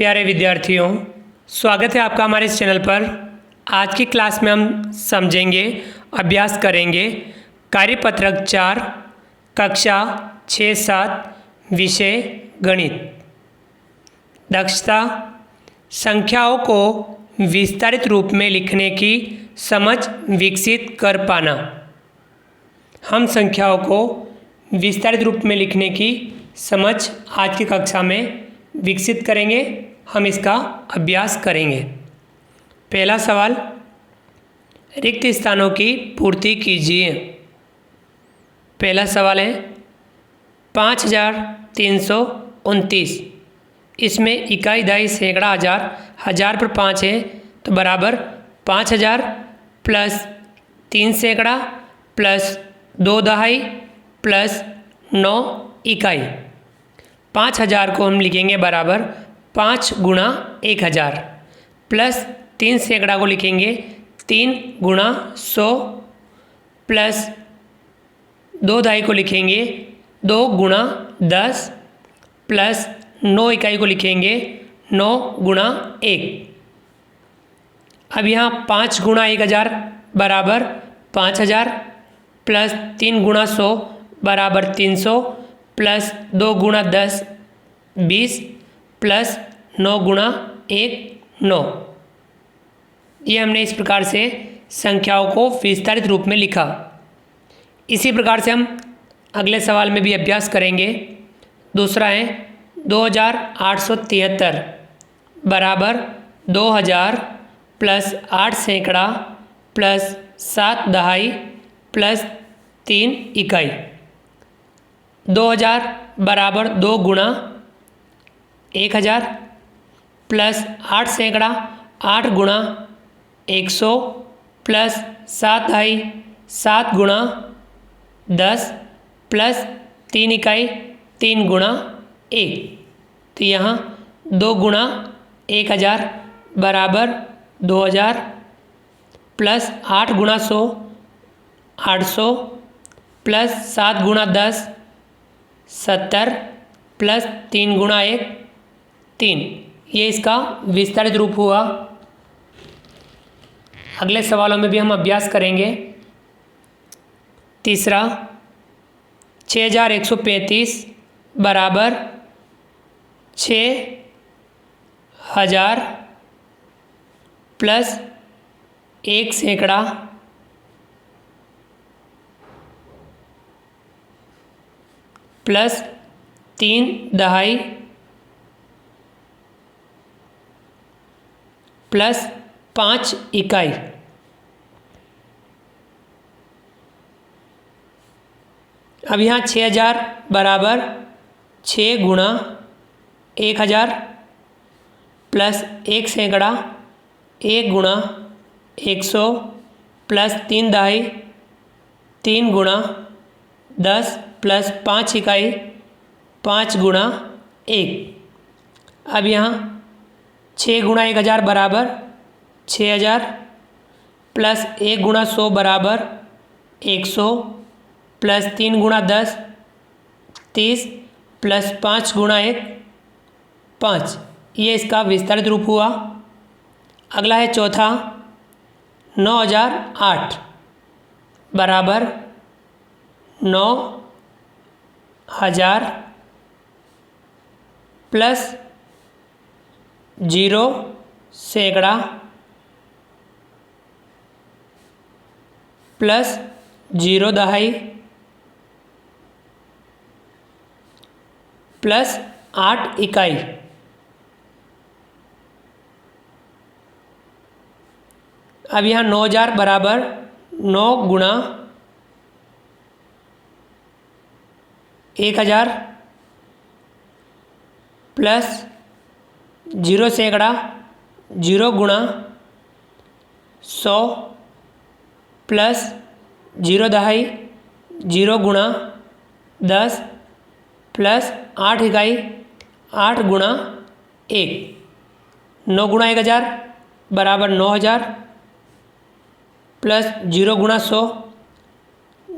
प्यारे विद्यार्थियों, स्वागत है आपका हमारे इस चैनल पर। आज की क्लास में हम समझेंगे, अभ्यास करेंगे कार्यपत्रक 4 कक्षा 6-7 विषय गणित। दक्षता, संख्याओं को विस्तारित रूप में लिखने की समझ विकसित कर पाना। हम संख्याओं को विस्तारित रूप में लिखने की समझ आज की कक्षा में विकसित करेंगे। हम इसका अभ्यास करेंगे। पहला सवाल, रिक्त स्थानों की पूर्ति कीजिए। पहला सवाल है 5329। इसमें इकाई, दहाई, सैकड़ा, हज़ार, हज़ार पर 5 है तो बराबर 5000 प्लस 3 सैकड़ा प्लस 2 दहाई प्लस 9 इकाई। 5000 को हम लिखेंगे बराबर 5 गुणा 1000 प्लस 3 सैकड़ा को लिखेंगे 3 गुणा 100 प्लस 2 दहाई को लिखेंगे 2 गुणा 10 प्लस 9 इकाई को लिखेंगे 9 गुणा 1। अब यहाँ 5 गुणा 1000 बराबर 5000 प्लस 3 गुणा 100 बराबर 300 प्लस 2 गुणा 10 20 प्लस 9 गुणा 1 9। ये हमने इस प्रकार से संख्याओं को विस्तारित रूप में लिखा। इसी प्रकार से हम अगले सवाल में भी अभ्यास करेंगे। दूसरा है 2873 बराबर 2000 प्लस 8 सैकड़ा प्लस 7 दहाई प्लस 3 इकाई। 2000 बराबर 2 गुणा 1000 प्लस 8 सैकड़ा 8 गुणा 100 प्लस 7 दहाई 7 गुणा 10 प्लस 3 इकाई 3 गुणा 1। तो यहाँ 2 गुणा 1000 बराबर 2000 प्लस 8 गुणा 100 800 प्लस 7 गुणा 10 70 प्लस 3 गुणा 1 3। ये इसका विस्तारित रूप हुआ। अगले सवालों में भी हम अभ्यास करेंगे। तीसरा 6135 बराबर 6000 प्लस 1 सैकड़ा प्लस 3 दहाई प्लस 5 इकाई। अब यहाँ 6000 बराबर 6 गुणा 1000 प्लस 1 सैकड़ा 1 गुणा 100 प्लस 3 दहाई 3 गुणा 10 प्लस 5 इकाई 5 गुणा 1। अब यहाँ 6 गुणा 1000 बराबर 6000 प्लस 1 गुणा 100 बराबर 100 प्लस 3 गुणा 10 30 प्लस 5 गुणा 1 5। ये इसका विस्तारित रूप हुआ। अगला है चौथा 9008 बराबर 9000 प्लस 0 सैकड़ा प्लस 0 दहाई प्लस 8 इकाई। अब यहाँ 9000 बराबर 9 गुणा 1000 प्लस 0 सैकड़ा 0 गुणा 100 प्लस 0 दहाई 0 गुणा 10 प्लस 8 इकाई 8 गुणा 1। 9 गुणा 1000 बराबर 9000 प्लस 0 गुणा 100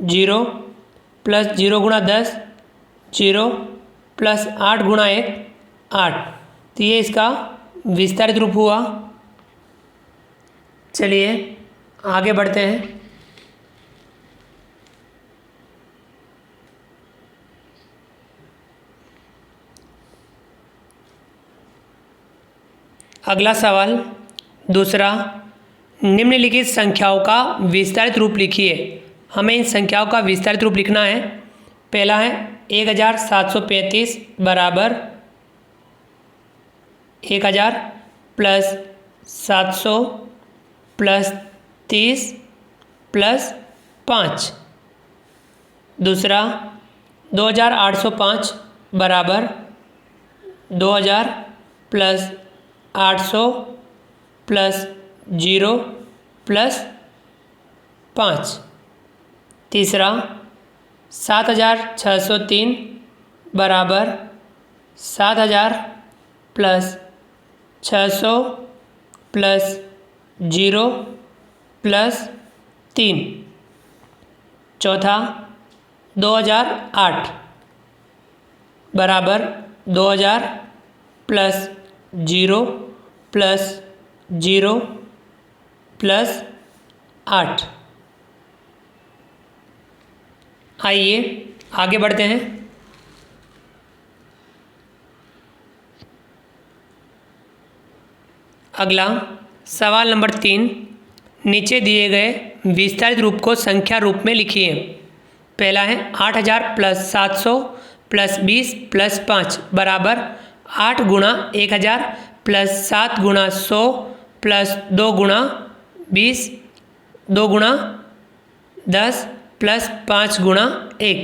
0 प्लस 0 गुणा 10 0 प्लस 8 गुणा 1 8। तो ये इसका विस्तारित रूप हुआ। चलिए आगे बढ़ते हैं। अगला सवाल दूसरा, निम्नलिखित संख्याओं का विस्तारित रूप लिखिए। हमें इन संख्याओं का विस्तारित रूप लिखना है। पहला है 1735 बराबर 1000 प्लस 700 प्लस 30 प्लस 5। दूसरा 2805 बराबर 2000 प्लस 800 प्लस 0 प्लस 5। तीसरा 7603 बराबर 7000 प्लस 600 प्लस 0 प्लस 3। चौथा 2008 बराबर 2000 प्लस 0 प्लस 0 प्लस 8। आइए आगे बढ़ते हैं। अगला सवाल नंबर 3, नीचे दिए गए विस्तारित रूप को संख्या रूप में लिखिए। पहला है 8000 प्लस 700 प्लस 20 प्लस 5 बराबर 8 गुणा 1000 प्लस 7 गुणा 100 प्लस 2 गुणा 20 2 गुणा 10 प्लस 5 गुणा 1।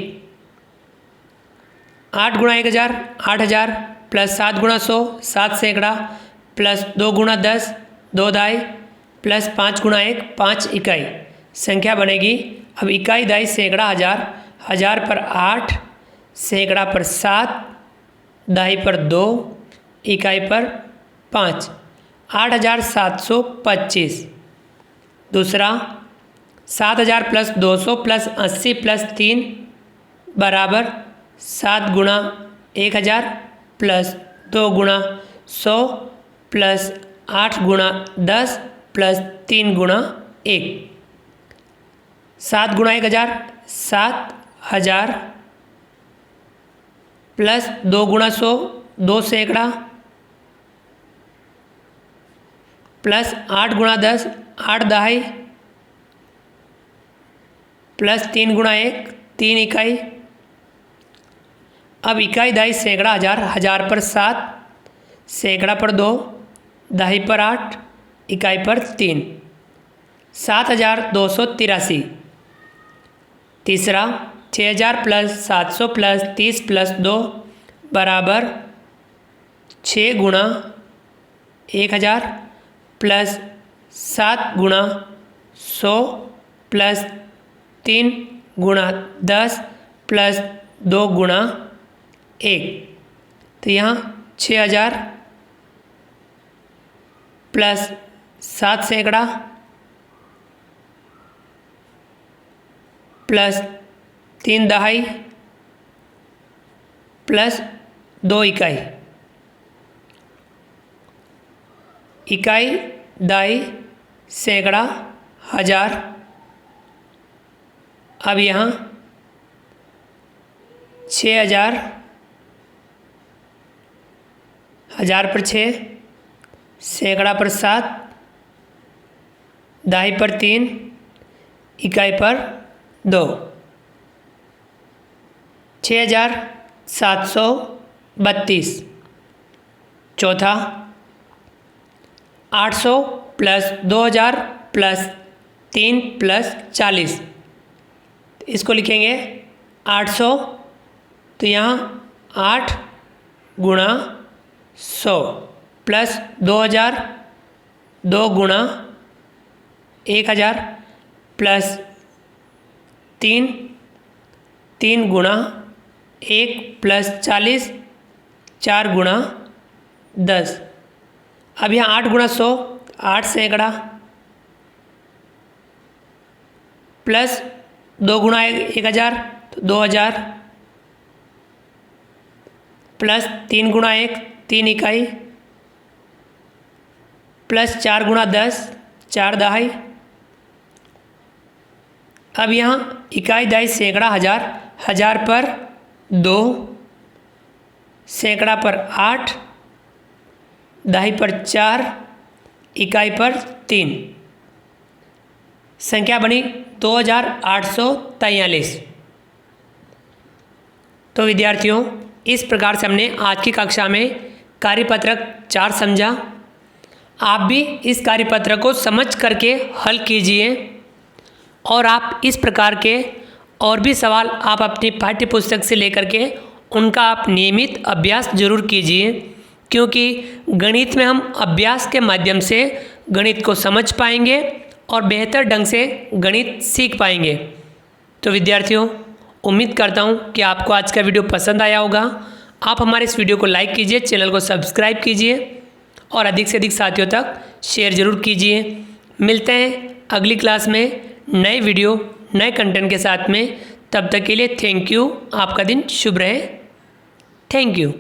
8 गुणा 1000 8000 प्लस 7 गुणा 100 7 सैकड़ा प्लस 2 गुणा 10 2 दाई प्लस 5 गुणा 1 5 इकाई। संख्या बनेगी। अब इकाई दाई सैकड़ा हज़ार, हज़ार पर 8, सैकड़ा पर 7, दाई पर 2, इकाई पर 5, 8725। दूसरा 7000 प्लस 200 प्लस 80 प्लस 3 बराबर 7 गुणा 1000 प्लस 2 गुणा 100 प्लस 8 गुणा 10 प्लस 3 गुणा 1। 7 गुणा 1000 7000 प्लस 2 गुणा 100 2 सैकड़ा प्लस 8 गुणा 10 8 दहाई प्लस 3 गुणा 1 3 इकाई। अब इकाई दाई सैकड़ा हज़ार, हज़ार पर 7, सैकड़ा पर 2, दहाई पर 8, इकाई पर 3, 7283। तीसरा 6000 प्लस 700 प्लस 30 प्लस 2 बराबर 6 गुणा 1000 प्लस 7 गुणा 100 प्लस 3 गुणा 10 प्लस 2 गुणा 1। तो यहाँ 6000 प्लस 7 सैकड़ा प्लस 3 दहाई प्लस 2 इकाई। इकाई दाई सैकड़ा हज़ार। अब यहाँ 6000, हज़ार पर 6, सैकड़ा पर 7, दहाई पर 3, इकाई पर 2, 6732। चौथा 800 प्लस 2000 प्लस 3 प्लस 40। इसको लिखेंगे 800। तो यहाँ 8 गुणा 100 प्लस 2000 2 गुणा 1000 प्लस 3 गुणा 1 प्लस 40 4 गुणा 10। अब यहाँ 8 गुणा 100 8 सैकड़ा प्लस 2 गुणा 1000 तो 2000 प्लस 3 गुणा 1 3 इकाई प्लस 4 गुणा 10 4 दहाई। अब यहाँ इकाई दहाई सैकड़ा हज़ार, हज़ार पर 2, सैकड़ा पर 8, दहाई पर 4, इकाई पर 3, संख्या बनी 2843। तो विद्यार्थियों, इस प्रकार से हमने आज की कक्षा में कार्यपत्रक 4 समझा। आप भी इस कार्यपत्रक को समझ करके हल कीजिए और आप इस प्रकार के और भी सवाल आप अपनी पाठ्य पुस्तक से लेकर के उनका आप नियमित अभ्यास जरूर कीजिए, क्योंकि गणित में हम अभ्यास के माध्यम से गणित को समझ पाएंगे और बेहतर ढंग से गणित सीख पाएंगे। तो विद्यार्थियों, उम्मीद करता हूँ कि आपको आज का वीडियो पसंद आया होगा। आप हमारे इस वीडियो को लाइक कीजिए, चैनल को सब्सक्राइब कीजिए और अधिक से अधिक साथियों तक शेयर जरूर कीजिए। मिलते हैं अगली क्लास में नए वीडियो नए कंटेंट के साथ में। तब तक के लिए थैंक यू। आपका दिन शुभ रहे। Thank you.